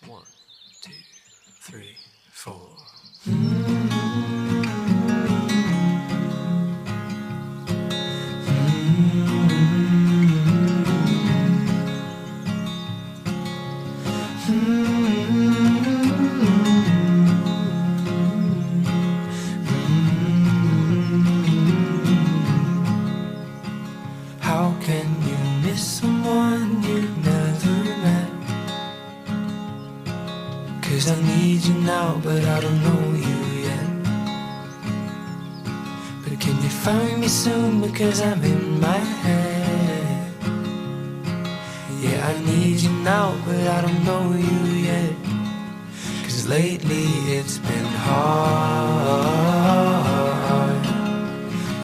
1, 2, 3, 4. How can you miss someone you've never met? 'Cause I need you now, but I don't know you yet. But can you find me soon, because I'm in my head. Yeah, I need you now, but I don't know you yet. 'Cause lately it's been hard.